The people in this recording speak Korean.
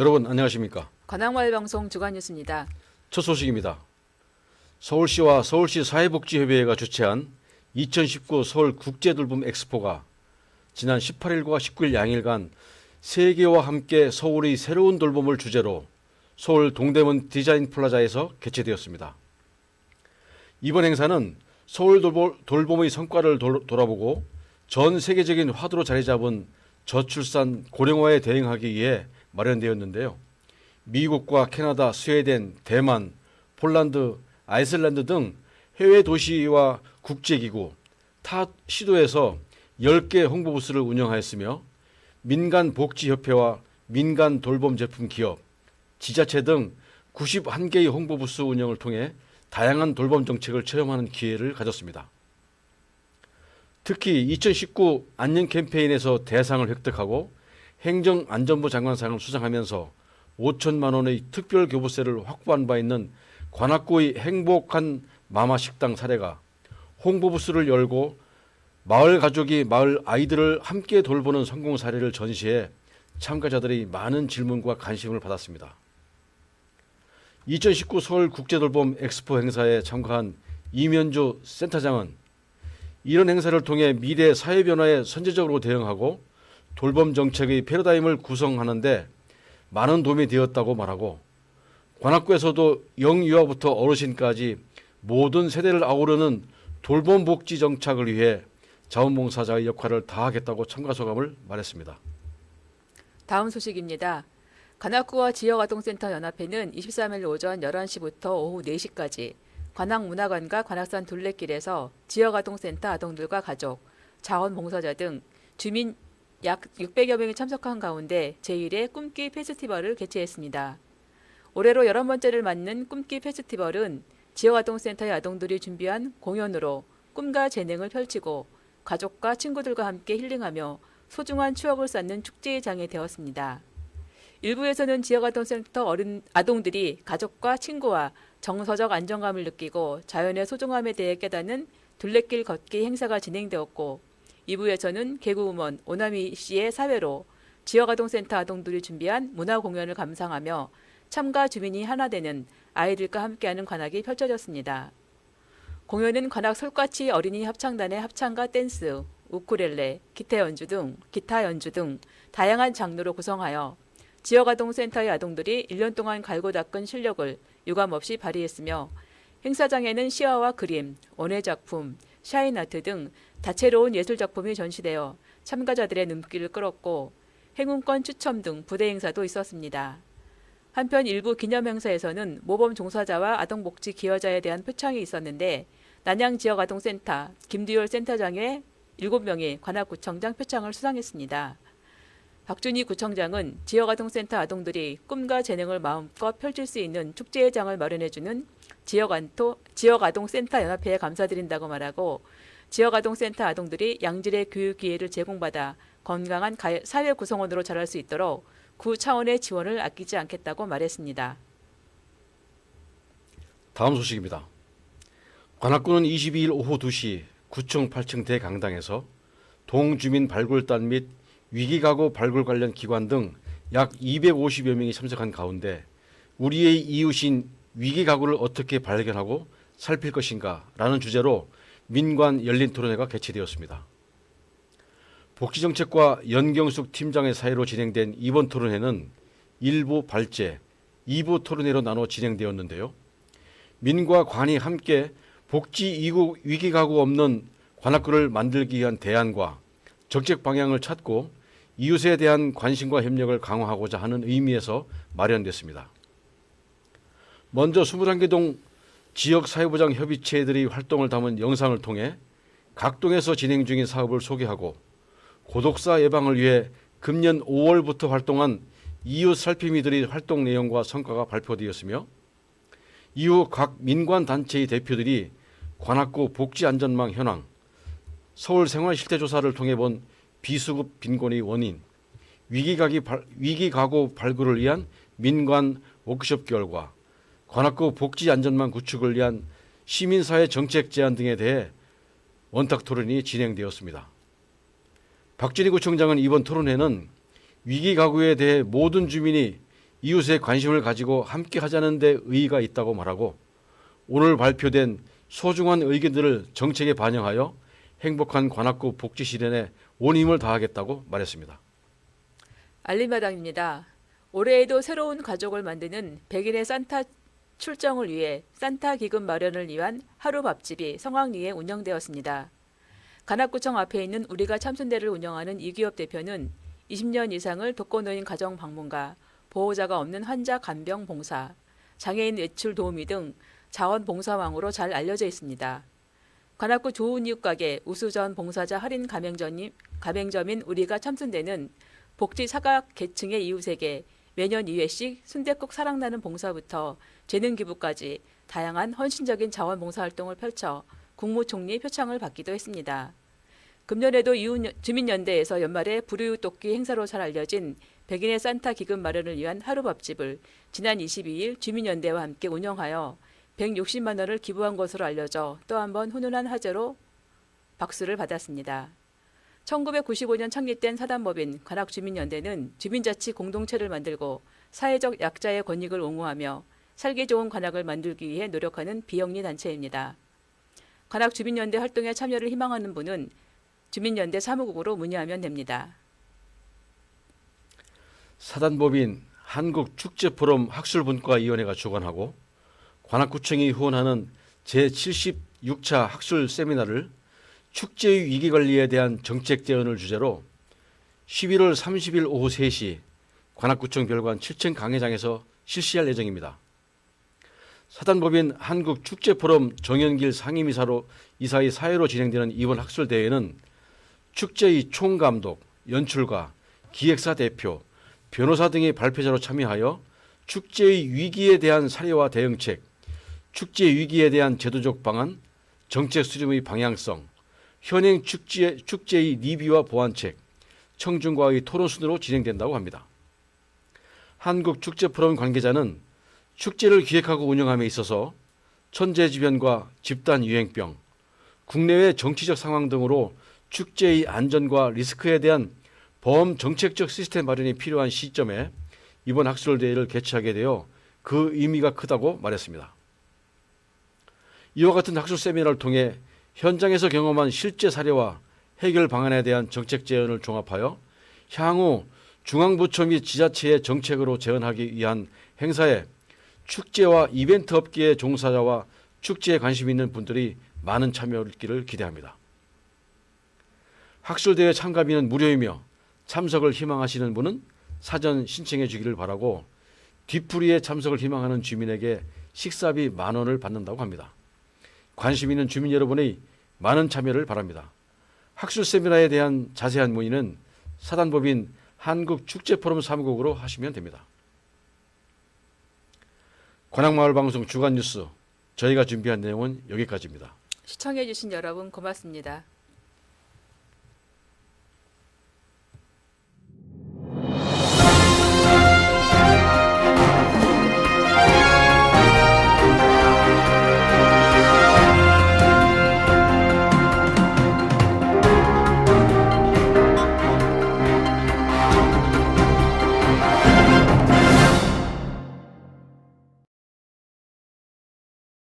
여러분 안녕하십니까? 관악마을방송 주간뉴스입니다. 첫 소식입니다. 서울시와 서울시 사회복지협의회가 주최한 2019 서울 국제돌봄 엑스포가 지난 18일과 19일 양일간 세계와 함께 서울의 새로운 돌봄을 주제로 서울 동대문 디자인 플라자에서 개최되었습니다. 이번 행사는 서울 돌봄의 성과를 돌아보고 전 세계적인 화두로 자리 잡은 저출산 고령화에 대응하기 위해 마련되었는데요. 미국과 캐나다, 스웨덴, 대만, 폴란드, 아이슬란드 등 해외 도시와 국제기구, 타 시도에서 10개 홍보부스를 운영하였으며 민간복지협회와 민간 돌봄 제품 기업, 지자체 등 91개의 홍보부스 운영을 통해 다양한 돌봄 정책을 체험하는 기회를 가졌습니다. 특히 2019 안녕 캠페인에서 대상을 획득하고 행정안전부 장관상을 수상하면서 5천만 원의 특별 교부세를 확보한 바 있는 관악구의 행복한 마마 식당 사례가 홍보부스를 열고 마을 가족이 마을 아이들을 함께 돌보는 성공 사례를 전시해 참가자들이 많은 질문과 관심을 받았습니다. 2019 서울 국제돌봄 엑스포 행사에 참가한 이면주 센터장은 이런 행사를 통해 미래 사회 변화에 선제적으로 대응하고 돌봄 정책의 패러다임을 구성하는데 많은 도움이 되었다고 말하고 관악구에서도 영유아부터 어르신까지 모든 세대를 아우르는 돌봄 복지 정착을 위해 자원봉사자의 역할을 다하겠다고 참가 소감을 말했습니다. 다음 소식입니다. 관악구와 지역아동센터 연합회는 23일 오전 11시부터 오후 4시까지 관악문화관과 관악산 둘레길에서 지역아동센터 아동들과 가족, 자원봉사자 등 주민 약 600여 명이 참석한 가운데 제1회 꿈기 페스티벌을 개최했습니다. 올해로 11번째를 맞는 꿈기 페스티벌은 지역아동센터의 아동들이 준비한 공연으로 꿈과 재능을 펼치고 가족과 친구들과 함께 힐링하며 소중한 추억을 쌓는 축제의 장이 되었습니다. 일부에서는 지역아동센터 아동들이 가족과 친구와 정서적 안정감을 느끼고 자연의 소중함에 대해 깨닫는 둘레길 걷기 행사가 진행되었고 2부에서는 개그우먼 오나미 씨의 사회로 지역아동센터 아동들이 준비한 문화공연을 감상하며 참가 주민이 하나 되는 아이들과 함께하는 관악이 펼쳐졌습니다. 공연은 관악 솔까치 어린이 합창단의 합창과 댄스, 우쿨렐레, 기타 연주 등 다양한 장르로 구성하여 지역아동센터의 아동들이 1년 동안 갈고 닦은 실력을 유감없이 발휘했으며 행사장에는 시화와 그림, 원예작품, 샤인아트 등 다채로운 예술작품이 전시되어 참가자들의 눈길을 끌었고 행운권 추첨 등 부대 행사도 있었습니다. 한편 일부 기념행사에서는 모범 종사자와 아동복지 기여자에 대한 표창이 있었는데 난양지역아동센터 김두열 센터장의 7명이 관악구청장 표창을 수상했습니다. 박준희 구청장은 지역아동센터 아동들이 꿈과 재능을 마음껏 펼칠 수 있는 축제의 장을 마련해주는 지역아동센터 연합회에 감사드린다고 말하고 지역아동센터 아동들이 양질의 교육 기회를 제공받아 건강한 사회 구성원으로 자랄 수 있도록 구 차원의 지원을 아끼지 않겠다고 말했습니다. 다음 소식입니다. 관악구는 22일 오후 2시 9층 8층 대강당에서 동주민 발굴단 및 위기가구 발굴 관련 기관 등 약 250여 명이 참석한 가운데 우리의 이웃인 위기가구를 어떻게 발견하고 살필 것인가 라는 주제로 민관 열린 토론회가 개최되었습니다. 복지정책과 연경숙 팀장의 사회로 진행된 이번 토론회는 1부 발제, 2부 토론회로 나눠 진행되었는데요. 민과 관이 함께 복지 위기가구 없는 관악구를 만들기 위한 대안과 정책 방향을 찾고 이웃에 대한 관심과 협력을 강화하고자 하는 의미에서 마련됐습니다. 먼저 21개 지역사회보장 협의체들의 활동을 담은 영상을 통해 각 동에서 진행 중인 사업을 소개하고 고독사 예방을 위해 금년 5월부터 활동한 이웃 살피미들의 활동 내용과 성과가 발표되었으며 이후 각 민관단체의 대표들이 관악구 복지안전망 현황, 서울 생활실태조사를 통해 본 비수급 빈곤의 원인, 위기가구 발굴을 위한 민관 워크숍 결과, 관악구 복지안전망 구축을 위한 시민사회 정책 제안 등에 대해 원탁 토론이 진행되었습니다. 박준희 구청장은 이번 토론회는 위기 가구에 대해 모든 주민이 이웃의 관심을 가지고 함께 하자는 데 의의가 있다고 말하고 오늘 발표된 소중한 의견들을 정책에 반영하여 행복한 관악구 복지 실현에 온 힘을 다하겠다고 말했습니다. 알림마당입니다. 올해에도 새로운 가족을 만드는 백일의 산타 출정을 위해 산타 기금 마련을 위한 하루 밥집이 성황리에 운영되었습니다. 관악구청 앞에 있는 우리가 참순대를 운영하는 이기업 대표는 20년 이상을 독거노인 가정 방문가, 보호자가 없는 환자 간병 봉사, 장애인 외출 도우미 등 자원봉사왕으로 잘 알려져 있습니다. 관악구 좋은 이웃 가게 우수전 봉사자 할인 가맹점인 우리가 참순대는 복지 사각 계층의 이웃에게 매년 2회씩 순댓국 사랑나는 봉사부터 재능 기부까지 다양한 헌신적인 자원봉사 활동을 펼쳐 국무총리 표창을 받기도 했습니다. 금년에도 주민연대에서 연말에 불우이웃 돕기 행사로 잘 알려진 백인의 산타 기금 마련을 위한 하루밥집을 지난 22일 주민연대와 함께 운영하여 160만 원을 기부한 것으로 알려져 또 한 번 훈훈한 화제로 박수를 받았습니다. 1995년 창립된 사단법인 관악주민연대는 주민자치 공동체를 만들고 사회적 약자의 권익을 옹호하며 살기 좋은 관악을 만들기 위해 노력하는 비영리 단체입니다. 관악주민연대 활동에 참여를 희망하는 분은 주민연대 사무국으로 문의하면 됩니다. 사단법인 한국축제포럼 학술분과위원회가 주관하고 관악구청이 후원하는 제76차 학술 세미나를 축제의 위기관리에 대한 정책 제언을 주제로 11월 30일 오후 3시 관악구청 별관 7층 강회장에서 실시할 예정입니다. 사단법인 한국축제포럼 정연길 상임이사의 사회로 진행되는 이번 학술대회는 축제의 총감독, 연출가, 기획사 대표, 변호사 등의 발표자로 참여하여 축제의 위기에 대한 사례와 대응책, 축제 위기에 대한 제도적 방안, 정책 수립의 방향성, 현행 축제의 리뷰와 보완책, 청중과의 토론 순으로 진행된다고 합니다. 한국축제포럼 관계자는 축제를 기획하고 운영함에 있어서 천재지변과 집단유행병, 국내외 정치적 상황 등으로 축제의 안전과 리스크에 대한 범정책적 시스템 마련이 필요한 시점에 이번 학술대회를 개최하게 되어 그 의미가 크다고 말했습니다. 이와 같은 학술 세미나를 통해 현장에서 경험한 실제 사례와 해결 방안에 대한 정책 제언을 종합하여 향후 중앙부처 및 지자체의 정책으로 제언하기 위한 행사에 축제와 이벤트 업계의 종사자와 축제에 관심 있는 분들이 많은 참여를 기대합니다. 학술대회 참가비는 무료이며 참석을 희망하시는 분은 사전 신청해 주기를 바라고 뒤풀이에 참석을 희망하는 주민에게 식사비 10,000원을 받는다고 합니다. 관심 있는 주민 여러분의 많은 참여를 바랍니다. 학술 세미나에 대한 자세한 문의는 사단법인 한국축제포럼 사무국으로 하시면 됩니다. 관악마을방송 주간뉴스 저희가 준비한 내용은 여기까지입니다. 시청해 주신 여러분 고맙습니다.